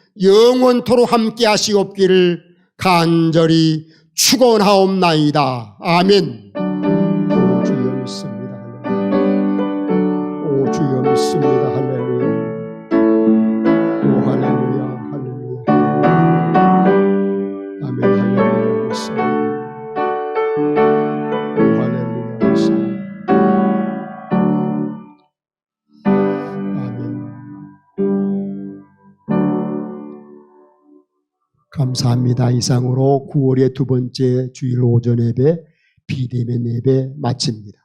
함께 하시옵기를 간절히 축원하옵나이다. 아멘. 오 주여 믿습니다. 할렐루야. 오 주여 믿습니다. 할렐루야. 오 할렐루야. 할렐루야. 아멘. 할렐루야. 믿습니다. 오 할렐루야. 믿습니다. 아멘. 감사합니다. 이상으로 9월의 두 번째 주일 오전 예배 비대면 예배 마칩니다.